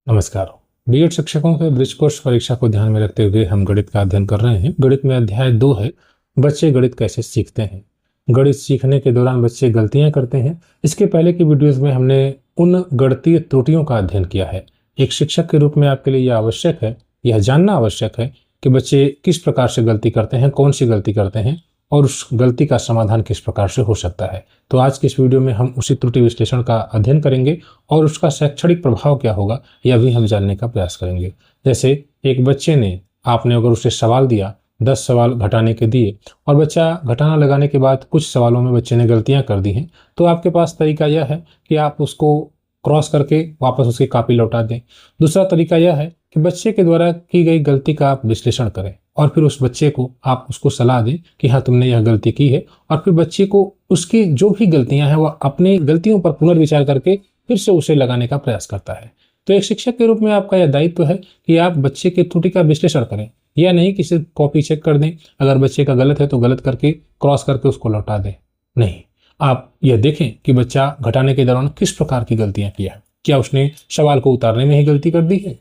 नमस्कार। बीएड शिक्षकों के ब्रिज कोर्स परीक्षा को ध्यान में रखते हुए हम गणित का अध्ययन कर रहे हैं। गणित में अध्याय 2 है, बच्चे गणित कैसे सीखते हैं। गणित सीखने के दौरान बच्चे गलतियां करते हैं। इसके पहले की वीडियोस में हमने उन गणितीय त्रुटियों का अध्ययन किया है। एक शिक्षक के रूप में आपके लिए यह आवश्यक है, यह जानना आवश्यक है कि बच्चे किस प्रकार से गलती करते हैं, कौन सी गलती करते हैं और उस गलती का समाधान किस प्रकार से हो सकता है। तो आज की इस वीडियो में हम उसी त्रुटि विश्लेषण का अध्ययन करेंगे और उसका शैक्षणिक प्रभाव क्या होगा यह भी हम जानने का प्रयास करेंगे। जैसे एक बच्चे ने, आपने अगर उसे सवाल दिया, 10 सवाल घटाने के दिए और बच्चा घटाना लगाने के बाद कुछ सवालों में बच्चे ने गलतियां कर दी हैं, तो आपके पास तरीका यह है कि आप उसको क्रॉस करके वापस उसकी कॉपी लौटा दें। दूसरा तरीका यह है कि बच्चे के द्वारा की गई गलती का आप विश्लेषण करें और फिर उस बच्चे को आप उसको सलाह दें कि हाँ, तुमने यह गलती की है, और फिर बच्चे को उसकी जो भी गलतियां हैं वह अपनी गलतियों पर पुनर्विचार करके फिर से उसे लगाने का प्रयास करता है। तो एक शिक्षक के रूप में आपका यह दायित्व है कि आप बच्चे की त्रुटि का विश्लेषण करें, यह नहीं कि सिर्फ कॉपी चेक कर दें, अगर बच्चे का गलत है तो गलत करके क्रॉस करके उसको लौटा दें। नहीं, आप यह देखें कि बच्चा घटाने के दौरान किस प्रकार की गलतियां किया है। क्या उसने सवाल को उतारने में ही गलती कर दी है?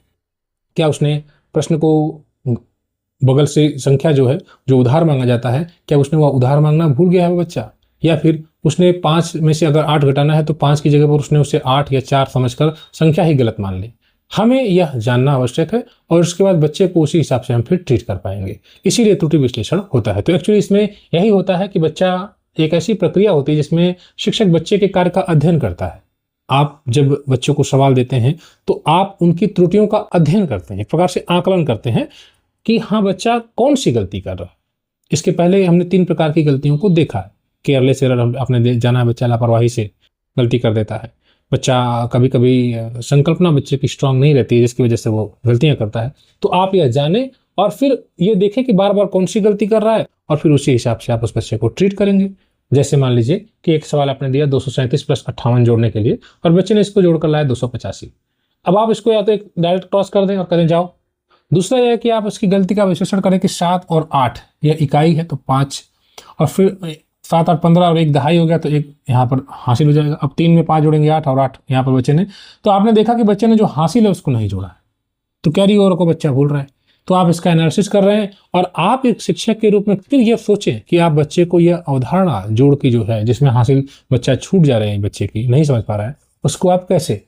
क्या उसने प्रश्न को बगल से संख्या जो उधार मांगा जाता है, क्या उसने वह उधार मांगना भूल गया है वो बच्चा? या फिर उसने 5 में से अगर 8 घटाना है तो 5 की जगह पर उसने उसे 8 या 4 समझकर संख्या ही गलत मान ली। हमें यह जानना आवश्यक है और उसके बाद बच्चे को उसी हिसाब से हम फिर ट्रीट कर पाएंगे। इसीलिए त्रुटि विश्लेषण होता है। तो एक्चुअली इसमें यही होता है कि बच्चा, एक ऐसी प्रक्रिया होती है जिसमें शिक्षक बच्चे के कार्य का अध्ययन करता है। आप जब बच्चों को सवाल देते हैं तो आप उनकी त्रुटियों का अध्ययन करते हैं, एक प्रकार से आकलन करते हैं कि हाँ, बच्चा कौन सी गलती कर रहा है। इसके पहले हमने 3 प्रकार की गलतियों को देखा है। केयरलेस एरर आपने जाना है, बच्चा लापरवाही से गलती कर देता है। बच्चा कभी कभी संकल्पना बच्चे की स्ट्रांग नहीं रहती है, जिसकी वजह से वो गलतियां करता है। तो आप यह जाने और फिर ये देखें कि बार बार कौन सी गलती कर रहा है और फिर उसी हिसाब से आप उस बच्चे को ट्रीट करेंगे। जैसे मान लीजिए कि एक सवाल आपने दिया 237 + 58 जोड़ने के लिए और बच्चे ने इसको जोड़कर लाया 285। अब आप इसको या तो एक डायरेक्ट क्रॉस कर दें और करें जाओ। दूसरा यह है कि आप उसकी गलती का विश्लेषण करें कि 7 और 8 यह इकाई है तो 5, और फिर 7 और 15 और 1 दहाई हो गया तो 1 यहाँ पर हासिल हो जाएगा। अब 3 में 5 जोड़ेंगे 8 और 8 यहाँ पर बच्चे ने, तो आपने देखा कि बच्चे ने जो हासिल है उसको नहीं जोड़ा है, तो कैरी ओवर को बच्चा भूल रहा है। तो आप इसका एनालिसिस कर रहे हैं और आप एक शिक्षक के रूप में फिर यह सोचें कि आप बच्चे को यह अवधारणा जोड़ की जो है, जिसमें हासिल बच्चा छूट जा रहे हैं, बच्चे की नहीं समझ पा रहा है, उसको आप कैसे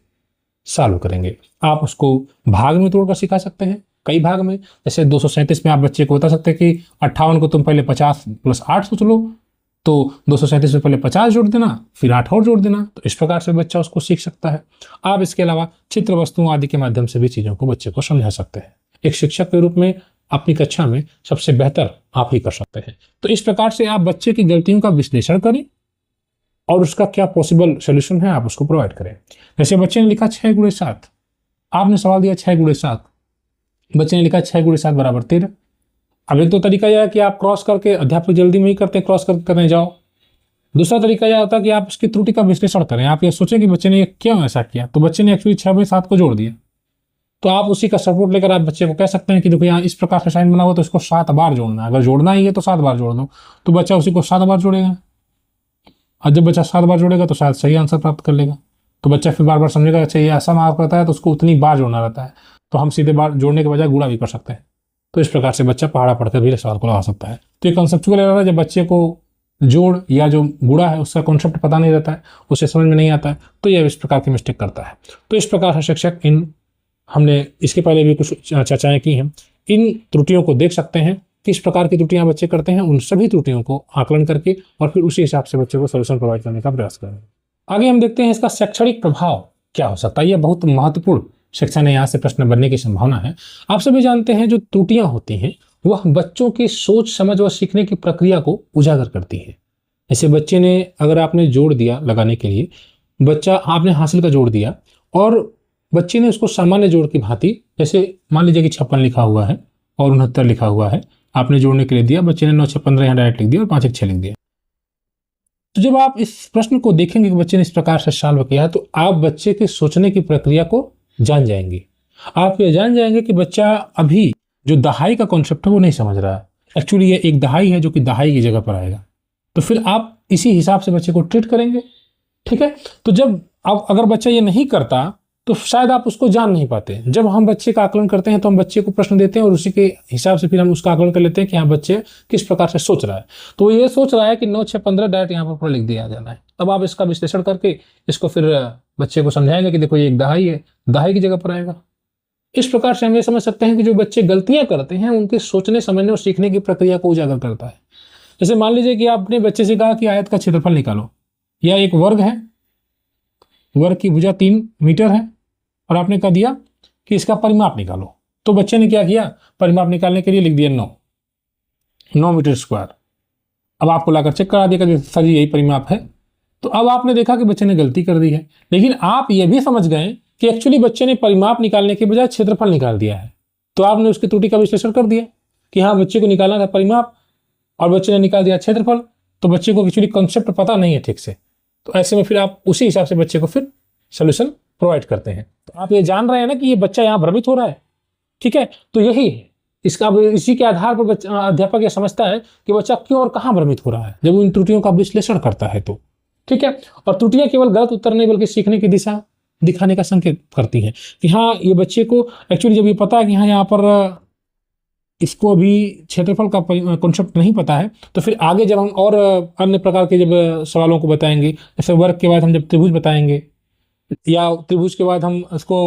सॉल्व करेंगे। आप उसको भाग में तोड़कर सिखा सकते हैं, कई भाग में। जैसे 237 में आप बच्चे को बता सकते हैं कि 58 को तुम पहले 50 + 8 सोच लो, तो 237 में पहले 50 जोड़ देना, फिर 8 और जोड़ देना। तो इस प्रकार से बच्चा उसको सीख सकता है। आप इसके अलावा चित्र, वस्तुओं आदि के माध्यम से भी चीज़ों को बच्चे को समझा सकते हैं। एक शिक्षक के रूप में अपनी कक्षा में सबसे बेहतर आप ही कर सकते हैं। तो इस प्रकार से आप बच्चे की गलतियों का विश्लेषण करें और उसका क्या पॉसिबल सोल्यूशन है आप उसको प्रोवाइड करें। जैसे बच्चे ने लिखा 6 × 7, आपने सवाल दिया 6 × 7, बच्चे ने लिखा 6 × 7 = 13। अब एक तो तरीका यह है कि आप क्रॉस करके, अध्यापक जल्दी में ही करते हैं, क्रॉस करके करने जाओ। दूसरा तरीका यह होता है कि आप उसकी त्रुटि का विश्लेषण करें। आप ये सोचें कि बच्चे ने क्यों ऐसा किया, तो बच्चे ने एक्चुअली 6 में 7 को जोड़ दिया, तो आप उसी का सपोर्ट लेकर आप बच्चे को कह सकते हैं कि देखो यहाँ इस प्रकार से साइन बना हुआ तो इसको 7 बार जोड़ना है, अगर जोड़ना ही है तो 7 बार जोड़ दो। तो बच्चा उसी को 7 बार जोड़ेगा और जब बच्चा 7 बार जोड़ेगा तो शायद सही आंसर प्राप्त कर लेगा। तो बच्चा फिर बार बार समझेगा अच्छा ये ऐसा मार्क रहता है तो उसको उतनी बार जोड़ना रहता है, तो हम सीधे बार जोड़ने के बजाय गुणा भी कर सकते हैं। तो इस प्रकार से बच्चा पहाड़ा पढ़कर भी सवाल को लगा सकता है। तो ये कंसेप्चुअल एरर है, जब बच्चे को जोड़ या जो गुणा है उसका कॉन्सेप्ट पता नहीं रहता है, उसे समझ में नहीं आता है, तो यह इस प्रकार की मिस्टेक करता है। तो इस प्रकार से शिक्षक, हमने इसके पहले भी कुछ चर्चाएं की हैं, इन त्रुटियों को देख सकते हैं, किस प्रकार की त्रुटियां बच्चे करते हैं, उन सभी त्रुटियों को आकलन करके और फिर उसी हिसाब से बच्चे को सोल्यूशन प्रोवाइड करने का प्रयास करें। आगे हम देखते हैं इसका शैक्षणिक प्रभाव क्या हो सकता है। यह बहुत महत्वपूर्ण शिक्षा ने यहाँ से प्रश्न बनने की संभावना है। आप सभी जानते हैं जो त्रुटियां होती हैं वह बच्चों की सोच, समझ और सीखने की प्रक्रिया को उजागर करती है। जैसे बच्चे ने, अगर आपने जोड़ दिया लगाने के लिए, बच्चा आपने हासिल का जोड़ दिया और बच्चे ने उसको सामान्य जोड़ की भांति, जैसे मान लीजिए कि 56 लिखा हुआ है और 69 लिखा हुआ है, आपने जोड़ने के लिए दिया, बच्चे ने 9 6 15 यहाँ डायरेक्ट लिख दिया और 5 1 6 लिख दिया। तो जब आप इस प्रश्न को देखेंगे कि बच्चे ने इस प्रकार से सॉल्व किया है, तो आप बच्चे के सोचने की प्रक्रिया को जान जाएंगे। आप ये जान जाएंगे कि बच्चा अभी जो दहाई का कॉन्सेप्ट है वो नहीं समझ रहा है, एक्चुअली ये एक दहाई है जो कि दहाई की जगह पर आएगा। तो फिर आप इसी हिसाब से बच्चे को ट्रीट करेंगे, ठीक है। तो जब अब अगर बच्चा ये नहीं करता तो शायद आप उसको जान नहीं पाते। जब हम बच्चे का आकलन करते हैं तो हम बच्चे को प्रश्न देते हैं और उसी के हिसाब से फिर हम उसका आकलन कर लेते हैं कि हाँ बच्चे किस प्रकार से सोच रहा है। तो वो ये सोच रहा है कि 9 6 15 डायरेक्ट यहाँ पर लिख दिया जाना है। तब आप इसका विश्लेषण करके इसको फिर बच्चे को समझाएंगे कि देखो ये एक दहाई है, दहाई की जगह पर आएगा। इस प्रकार से हम ये समझ सकते हैं कि जो बच्चे गलतियां करते हैं उनके सोचने, समझने और सीखने की प्रक्रिया को उजागर करता है। जैसे मान लीजिए कि आपने बच्चे से कहा कि आयत का क्षेत्रफल निकालो, या एक वर्ग है, वर्ग की भुजा 3 मीटर है और आपने कह दिया कि इसका परिमाप निकालो। तो बच्चे ने क्या किया, परिमाप निकालने के लिए लिख दिया 9 मीटर स्क्वायर। अब आपको लाकर चेक करा दिया कि सर यही परिमाप है। तो अब आपने देखा कि बच्चे ने गलती कर दी है, लेकिन आप ये भी समझ गए कि एक्चुअली बच्चे ने परिमाप निकालने के बजाय क्षेत्रफल निकाल दिया है। तो आपने उसकी त्रुटि का विश्लेषण कर दिया कि हाँ बच्चे को निकालना था परिमाप और बच्चे ने निकाल दिया क्षेत्रफल। तो बच्चे को एक्चुअली कॉन्सेप्ट पता नहीं है ठीक से। तो ऐसे में फिर आप उसी हिसाब से बच्चे को फिर सोल्यूशन प्रोवाइड करते हैं। तो आप ये जान रहे हैं ना कि ये बच्चा यहाँ भ्रमित हो रहा है, ठीक है। तो यही है इसका, इसी के आधार पर अध्यापक यह समझता है कि बच्चा क्यों और कहाँ भ्रमित हो रहा है जब वो इन त्रुटियों का विश्लेषण करता है। तो ठीक है, और त्रुटियां केवल गलत उत्तर नहीं बल्कि सीखने की दिशा दिखाने का संकेत करती हैं कि हाँ ये बच्चे को एक्चुअली जब ये पता है कि हाँ यहाँ पर इसको अभी क्षेत्रफल का कॉन्सेप्ट नहीं पता है, तो फिर आगे जब हम और अन्य प्रकार के जब सवालों को बताएंगे, जैसे वर्ग के बाद हम जब त्रिभुज बताएंगे या त्रिभुज के बाद हम उसको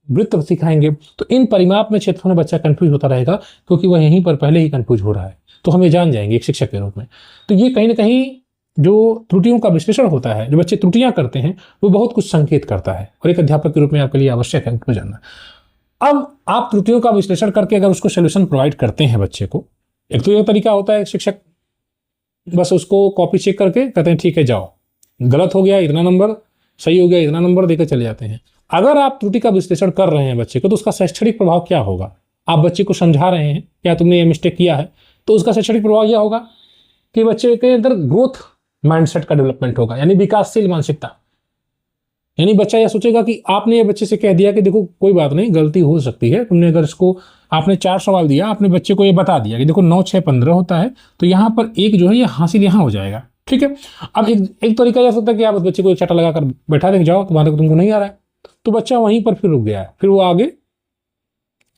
वृत्त सिखाएंगे, तो इन परिमाप में क्षेत्रफल में बच्चा कंफ्यूज होता रहेगा क्योंकि वह यहीं पर पहले ही कंफ्यूज हो रहा है। तो हम ये जान जाएंगे एक शिक्षक के रूप में। तो ये कहीं ना कहीं जो त्रुटियों का विश्लेषण होता है, जो बच्चे त्रुटियां करते हैं, वो बहुत कुछ संकेत करता है और एक अध्यापक के रूप में आपके लिए आवश्यक है उनको जानना। अब आप त्रुटियों का विश्लेषण करके अगर उसको सोल्यूशन प्रोवाइड करते हैं बच्चे को, एक तो यह तरीका होता है शिक्षक बस उसको कॉपी चेक करके कहते हैं ठीक है जाओ, गलत हो गया इतना नंबर, सही हो गया इतना नंबर देकर चले जाते हैं। अगर आप त्रुटि का विश्लेषण कर रहे हैं बच्चे को, तो उसका शैक्षणिक प्रभाव क्या होगा। आप बच्चे को समझा रहे हैं क्या तुमने ये मिस्टेक किया है, तो उसका शैक्षणिक प्रभाव यह होगा कि बच्चे के अंदर ग्रोथ माइंडसेट का डेवलपमेंट होगा, यानी विकासशील मानसिकता। यानी बच्चा यह सोचेगा कि आपने ये बच्चे से कह दिया कि देखो कोई बात नहीं, गलती हो सकती है, तुमने अगर इसको आपने 4 सवाल दिया, आपने बच्चे को ये बता दिया कि देखो 9 6 15 होता है, तो यहाँ पर एक जो है ये हासिल यहाँ हो जाएगा, ठीक है। अब एक तरीका यह सकता है कि आप उस बच्चे को एक चाटा लगाकर बैठा दें, जाओ तुम्हारे को तुमको नहीं आ रहा है, तो बच्चा वहीं पर फिर रुक गया है, फिर वो आगे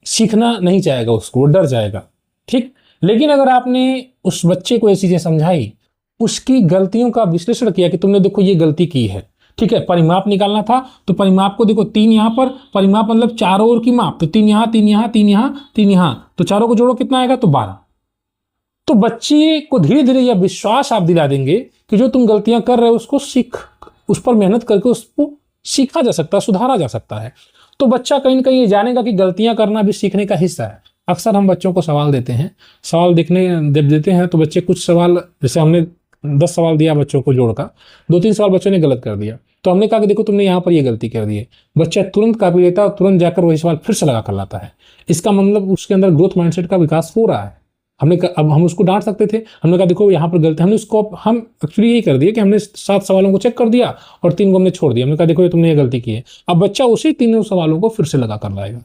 सीखना नहीं चाहेगा, उसको डर जाएगा, ठीक। लेकिन अगर आपने उस बच्चे को ये चीजें समझाई, उसकी गलतियों का विश्लेषण किया कि तुमने देखो ये गलती की है, ठीक है, परिमाप निकालना था तो परिमाप को देखो 3 यहाँ पर, परिमाप मतलब चारों ओर की माप, तो 3 यहाँ 3 यहाँ 3 यहाँ 3 यहाँ, तो चारों को जोड़ो कितना आएगा, तो 12। तो बच्चे को धीरे धीरे यह विश्वास आप दिला देंगे कि जो तुम गलतियां कर रहे हो उसको सीख, उस पर मेहनत करके उसको सीखा जा सकता है, सुधारा जा सकता है। तो बच्चा कहीं ना कहीं ये जानेगा कि गलतियां करना भी सीखने का हिस्सा है। अक्सर हम बच्चों को सवाल देते हैं, सवाल जब देते हैं तो बच्चे कुछ सवाल, जैसे हमने 10 सवाल दिया बच्चों को जोड़कर, 2-3 सवाल बच्चों ने गलत कर दिया, तो हमने कहा कि देखो तुमने यहाँ पर ये गलती कर दी है। बच्चा तुरंत कॉपी लेता है और तुरंत जाकर वही सवाल फिर से लगा कर लाता है। इसका मतलब उसके अंदर ग्रोथ माइंडसेट का विकास हो रहा है। अब हम उसको डांट सकते थे, हमने कहा देखो यहाँ पर गलती, हमने उसको हम एक्चुअली यही कर दिया कि हमने 7 सवालों को चेक कर दिया और 3 को हमने छोड़ दिया। हमने कहा देखो ये तुमने ये गलती की है। अब बच्चा उसी 3 सवालों को फिर से लगा कर लाएगा,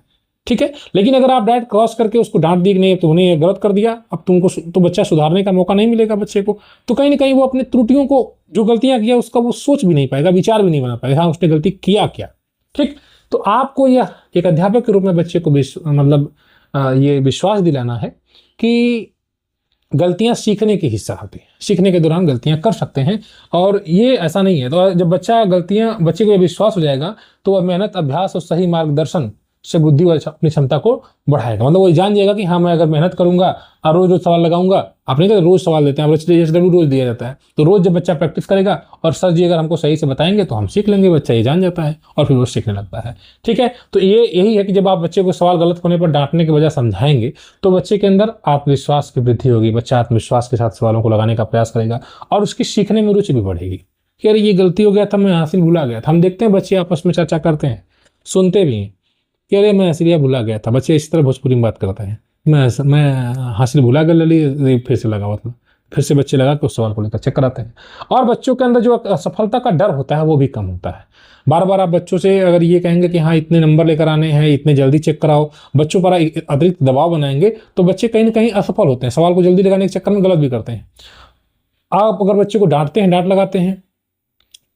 ठीक है। लेकिन अगर आप डायरेक्ट क्रॉस करके उसको डांट दी कि नहीं तुमने ये गलत कर दिया, अब तुमको तो बच्चा सुधारने का मौका नहीं मिलेगा बच्चे को। तो कहीं ना कहीं वो अपने त्रुटियों को, जो गलतियां किया उसका वो सोच भी नहीं पाएगा, विचार भी नहीं बना पाएगा हाँ उसने गलती किया क्या, ठीक। तो आपको यह एक अध्यापक के रूप में बच्चे को मतलब ये विश्वास दिलाना है कि गलतियां सीखने की हिस्सा होती है, सीखने के दौरान गलतियां कर सकते हैं और ये ऐसा नहीं है। तो जब बच्चे को ये विश्वास हो जाएगा तो वह मेहनत, अभ्यास और सही मार्गदर्शन से बुद्धि और अपनी क्षमता को बढ़ाएगा। मतलब वो जान जाएगा कि हाँ मैं अगर मेहनत करूंगा और रोज रोज सवाल लगाऊंगा, आप नहीं कहते रोज सवाल देते हैं, एचडब्ल्यू रोज दिया जाता है, तो रोज जब बच्चा प्रैक्टिस करेगा और सर जी अगर हमको सही से बताएंगे तो हम सीख लेंगे, बच्चा ये जान जाता है और फिर वो सीखने लगता है, ठीक है। तो यही है कि जब आप बच्चे को सवाल गलत होने पर डांटने के बजाय समझाएंगे तो बच्चे के अंदर आत्मविश्वास की वृद्धि होगी, बच्चा आत्मविश्वास के साथ सवालों को लगाने का प्रयास करेगा और उसकी सीखने में रुचि भी बढ़ेगी कि अरे ये गलती हो गया था, मैं हासिल भुला गया था। हम देखते हैं बच्चे आपस में चर्चा करते हैं, सुनते भी हैं कि अरे मैं हासिल भुला गया था। बच्चे इस तरह भोजपुरी में बात करते हैं, मैं हासिल भुला गया लली, फिर से लगा, मतलब फिर से बच्चे लगा के उस सवाल को लेकर चेक कराते हैं। और बच्चों के अंदर जो असफलता का डर होता है वो भी कम होता है। बार बार आप बच्चों से अगर ये कहेंगे कि हाँ इतने नंबर लेकर आने हैं, इतने जल्दी चेक कराओ, बच्चों पर अतिरिक्त दबाव बनाएंगे तो बच्चे कहीं ना कहीं असफल होते हैं, सवाल को जल्दी लगाने के चक्कर में गलत भी करते हैं। आप अगर बच्चे को डांटते हैं, डांट लगाते हैं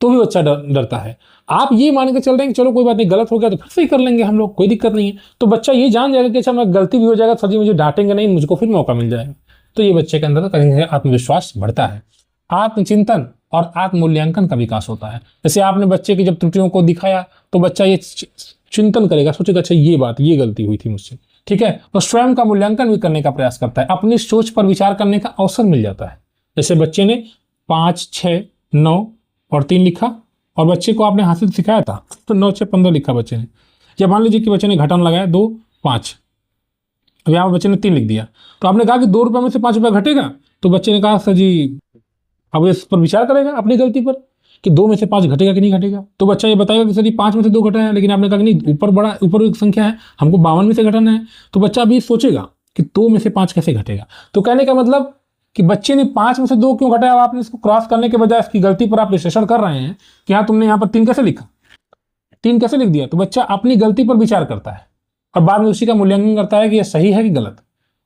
तो भी बच्चा डरता है। आप ये मान के चल रहे हैं कि चलो कोई बात नहीं, गलत हो गया तो फिर से ही कर लेंगे हम लोग, कोई दिक्कत नहीं है, तो बच्चा ये जान जाएगा कि अच्छा मैं गलती भी हो जाएगा, सर जी मुझे डांटेंगे नहीं, मुझको फिर मौका मिल जाएगा। तो ये बच्चे के अंदर कहीं आत्मविश्वास बढ़ता है। आत्मचिंतन और आत्ममूल्यांकन का विकास होता है। जैसे आपने बच्चे की जब त्रुटियों को दिखाया तो बच्चा ये चिंतन करेगा, सोचेगा अच्छा ये बात, ये गलती हुई थी मुझसे, ठीक है, तो स्वयं का मूल्यांकन भी करने का प्रयास करता है, अपनी सोच पर विचार करने का अवसर मिल जाता है। जैसे बच्चे ने 5, 6, 9 और 3 लिखा, और बच्चे को आपने हाथ से सिखाया था तो 9, 6, 15 लिखा बच्चे ने। या मान लीजिए कि बच्चे ने घटाना लगाया 2, 5, अब यहाँ बच्चे ने 3 लिख दिया, तो आपने कहा कि 2 रुपये में से 5 रुपये घटेगा, तो बच्चे ने कहा सर जी, अब इस पर विचार करेगा अपनी गलती पर कि 2 में से 5 घटेगा कि नहीं घटेगा। तो बच्चा ये बताएगा कि सर जी 5 में से 2 घटा है, लेकिन आपने कहा कि नहीं, ऊपर एक संख्या है, हमको 52 में से घटाना है। तो बच्चा अभी सोचेगा कि 2 में से 5 कैसे घटेगा। तो कहने का मतलब कि बच्चे ने 5 में से 2 क्यों घटाया, आपने इसको क्रॉस करने के बजाय इसकी गलती पर आप विश्लेषण कर रहे हैं कि हाँ तुमने यहाँ पर 3 कैसे लिखा, 3 कैसे लिख दिया। तो बच्चा अपनी गलती पर विचार करता है और बाद में उसी का मूल्यांकन करता है कि यह सही है कि गलत,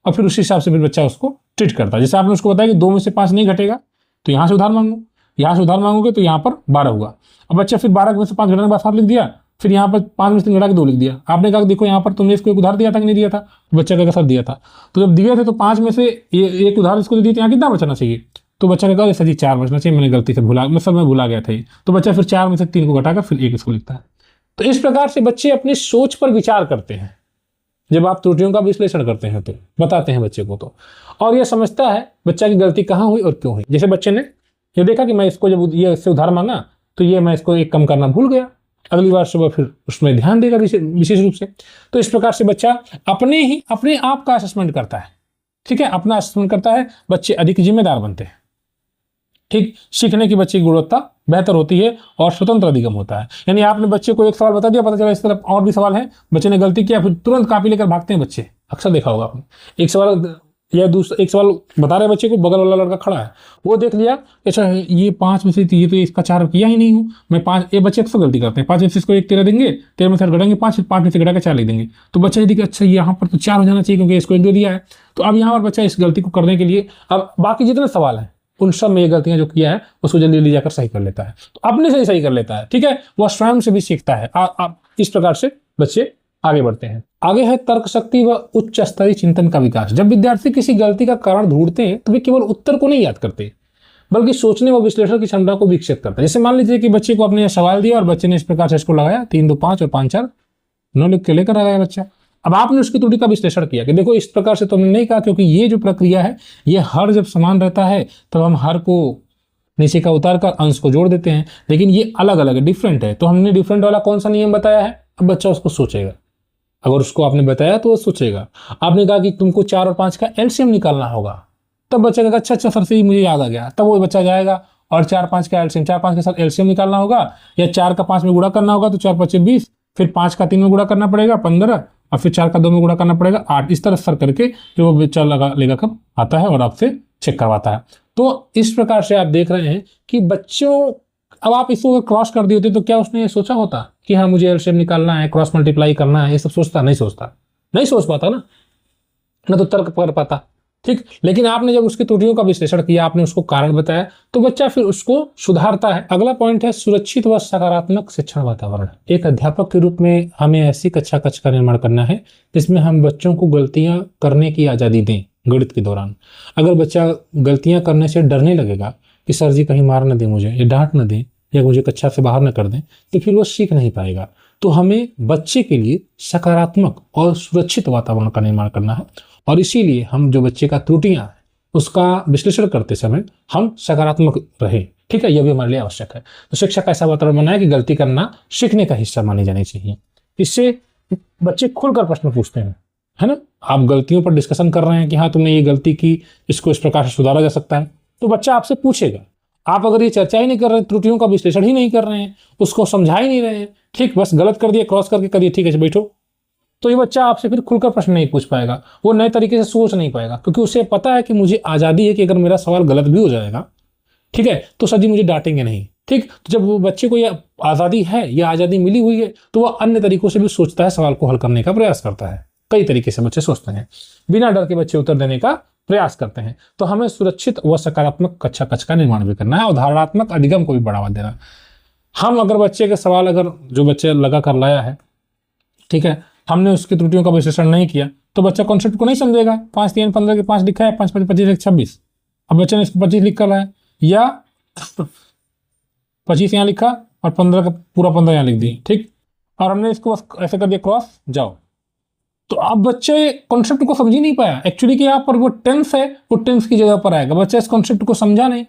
और फिर उस हिसाब से फिर बच्चा उसको ट्रीट करता है। जैसे आपने उसको बताया कि 2 में से 5 नहीं घटेगा तो यहाँ से उधार मांगो, यहाँ से उधार मांगोगे तो यहाँ पर 12 हुआ। अब बच्चा फिर 12 में से 5 घटाने के बाद 7 लिख दिया, फिर यहाँ पर 5 में से 3 घटा के 2 लिख दिया। आपने कहा देखो यहाँ पर तुमने इसको एक उधार दिया था कि नहीं दिया था, तो बच्चा का सर दिया था। तो जब दिए थे तो 5 में से एक उधार इसको दिए थे, यहाँ कितना बचना चाहिए। तो बच्चा ने कहा सर जी 4 बचना चाहिए, मैंने गलती से मैं भुला गया था। तो बच्चा फिर 4 में से 3 को घटाकर फिर 1 इसको लिखता है। तो इस प्रकार से बच्चे अपनी सोच पर विचार करते हैं जब आप त्रुटियों का विश्लेषण करते हैं, तो बताते हैं बच्चे को तो, और यह समझता है बच्चा की गलती कहाँ हुई और क्यों हुई। जैसे बच्चे ने ये देखा कि मैं इसको जब ये इससे उधार मांगा तो ये मैं इसको एक कम करना भूल गया, अगली बार सुबह फिर उसमें ध्यान देगा विशेष रूप से। तो इस प्रकार से बच्चा अपने आप का असेसमेंट करता है, ठीक है, अपना असेसमेंट करता है, बच्चे अधिक जिम्मेदार बनते हैं, ठीक, सीखने की बच्चे की गुणवत्ता बेहतर होती है और स्वतंत्र अधिगम होता है। यानी आपने बच्चे को एक सवाल बता दिया, पता चला इस तरफ और भी सवाल है, बच्चे ने गलती किया, फिर तुरंत कॉपी लेकर भागते हैं बच्चे, अक्सर देखा होगा आपने। एक सवाल या दूसरा एक सवाल बता रहे बच्चे को, बगल वाला लड़का खड़ा है, वो देख लिया अच्छा ये 5 में से ये तो इसका 4 किया ही नहीं हूँ मैं 5, ये बच्चे अक्सर गलती करते हैं। 5 में से इसको 1 13 देंगे, 13 में से घटाएंगे 5 में से घटा के 4 लिख देंगे। तो बच्चा ये देखिए अच्छा यहाँ पर तो 4 हो जाना चाहिए क्योंकि इसको 1 दे दिया है। तो अब यहाँ पर बच्चा इस गलती को करने के लिए अब बाकी जितने सवाल हैं उन सब में ये गलतियां जो किया है उसको जल्दी जल्दी जाकर सही कर लेता है, तो अपने से ही सही कर लेता है, ठीक है, वह स्वयं से भी सीखता है। इस प्रकार से बच्चे आगे बढ़ते हैं। आगे है तर्क शक्ति व उच्च स्तरीय चिंतन का विकास। जब विद्यार्थी किसी गलती का कारण ढूंढते हैं तो वे केवल उत्तर को नहीं याद करते बल्कि सोचने व विश्लेषण की क्षमता को विकसित करते हैं। जैसे मान लीजिए कि बच्चे को आपने सवाल दिया और बच्चे ने इस प्रकार से इसको लगाया 3 2 5 और 5 4 9 लिख के लेकर आ गया बच्चा। अब आपने उसकी त्रुटि का विश्लेषण किया कि देखो इस प्रकार से तो हमने नहीं कहा, क्योंकि ये जो प्रक्रिया है ये हर जब समान रहता है तब हम हर को नीचे का उतार कर अंश को जोड़ देते हैं, लेकिन ये अलग अलग है, डिफरेंट है। तो हमने डिफरेंट वाला कौन सा नियम बताया है, अब बच्चा उसको सोचेगा। अगर उसको आपने बताया तो वो सोचेगा। आपने कहा कि तुमको 4 और 5 का एलसीएम निकालना होगा, तब बच्चा कहेगा अच्छा सर से ही मुझे याद आ गया, तब वो बच्चा जाएगा और 4 5 का एलसीएम, 4 5 के साथ एलसीएम निकालना होगा, या 4 का 5 में गुणा करना होगा तो 4 5 20, फिर 5 का 3 में गुणा करना पड़ेगा 15, और फिर 4 का 2 में गुणा करना पड़ेगा 8। इस तरह सर करके जो वो बच्चा लेगा कब आता है और आपसे चेक करवाता है। तो इस प्रकार से आप देख रहे हैं कि बच्चों, अब आप इसको क्रॉस कर दिए होते तो क्या उसने ये सोचा होता कि हाँ मुझे एलसीएम निकालना है, क्रॉस मल्टीप्लाई करना है, ये सब सोचता? नहीं सोच पाता ना तो तर्क कर पाता, ठीक। लेकिन आपने जब उसकी त्रुटियों का विश्लेषण किया, आपने उसको कारण बताया, तो बच्चा फिर उसको सुधारता है। अगला पॉइंट है सुरक्षित व सकारात्मक शिक्षण वातावरण। एक अध्यापक के रूप में हमें ऐसी कक्षा कक्ष का निर्माण करना है जिसमें हम बच्चों को गलतियां करने की आज़ादी दें। गणित के दौरान अगर बच्चा गलतियां करने से डरने लगेगा कि सर जी कहीं मार न दें मुझे, या डांट न दें, या मुझे कक्षा से बाहर न कर दें, तो फिर वो सीख नहीं पाएगा। तो हमें बच्चे के लिए सकारात्मक और सुरक्षित वातावरण का निर्माण करना है, और इसीलिए हम जो बच्चे का त्रुटियां हैं उसका विश्लेषण करते समय हम सकारात्मक रहें, ठीक है, यह भी हमारे लिए आवश्यक है। तो शिक्षा का ऐसा वातावरण बनाए कि गलती करना सीखने का हिस्सा मानी जानी चाहिए। इससे बच्चे खुलकर प्रश्न पूछते हैं, है ना। आप गलतियों पर डिस्कशन कर रहे हैं कि हाँ तुमने ये गलती की, इसको इस प्रकार से सुधारा जा सकता है, तो बच्चा आपसे पूछेगा। आप अगर ये चर्चा ही नहीं कर रहे हैं, त्रुटियों का विश्लेषण ही नहीं कर रहे हैं, उसको समझा ही नहीं रहे हैं, ठीक, बस गलत कर दिए, क्रॉस करके कर दिए, ठीक है बैठो, तो ये बच्चा आपसे फिर खुलकर प्रश्न नहीं पूछ पाएगा, वो नए तरीके से सोच नहीं पाएगा, क्योंकि उसे पता है कि मुझे आज़ादी है कि अगर मेरा सवाल गलत भी हो जाएगा, ठीक है, तो सर जी मुझे डांटेंगे नहीं, ठीक। तो जब वो बच्चे को यह आज़ादी है, यह आज़ादी मिली हुई है, तो वह अन्य तरीकों से भी सोचता है, सवाल को हल करने का प्रयास करता है। कई तरीके से बच्चे सोचते हैं, बिना डर के बच्चे उत्तर देने का प्रयास करते हैं। तो हमें सुरक्षित व सकारात्मक कक्षा कक्ष का निर्माण भी करना है और धारणात्मक अधिगम को भी बढ़ावा देना। हम अगर बच्चे के सवाल अगर जो बच्चे लगा कर लाया है, ठीक है, हमने उसकी त्रुटियों का विश्लेषण नहीं किया तो बच्चा कॉन्सेप्ट को नहीं समझेगा। 5 3 15 के 5 लिखा है, 5 5 25 1 26, अब बच्चे ने इसको 25 लिख कर लाया, या 25 यहाँ लिखा और 15 का पूरा 15 यहाँ लिख दिए, ठीक, और हमने इसको बस ऐसे कर दिया क्रॉस जाओ। तो अब बच्चे कॉन्सेप्ट को समझ ही नहीं पाया एक्चुअली कि यहाँ पर वो टेंस है, वो टेंस की जगह पर आएगा। बच्चा इस कॉन्सेप्ट को समझा नहीं,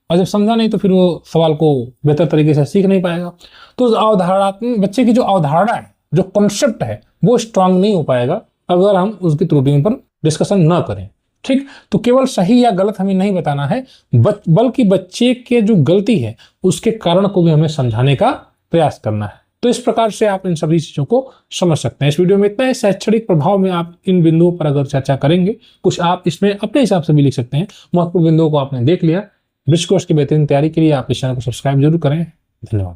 और जब समझा नहीं तो फिर वो सवाल को बेहतर तरीके से सीख नहीं पाएगा। तो अवधारणात्मक बच्चे की जो अवधारणा है, जो कॉन्सेप्ट है, वो स्ट्रांग नहीं हो पाएगा अगर हम उसकी त्रुटियों पर डिस्कशन ना करें, ठीक। तो केवल सही या गलत हमें नहीं बताना है, बल्कि बच्चे के जो गलती है उसके कारण को भी हमें समझाने का प्रयास करना है। तो इस प्रकार से आप इन सभी चीजों को समझ सकते हैं। इस वीडियो में इतना है। शैक्षणिक प्रभाव में आप इन बिंदुओं पर अगर चर्चा करेंगे, कुछ आप इसमें अपने हिसाब से भी लिख सकते हैं। महत्वपूर्ण बिंदुओं को आपने देख लिया। ब्रिज कोर्स की बेहतरीन तैयारी के लिए आप इस चैनल को सब्सक्राइब जरूर करें। धन्यवाद।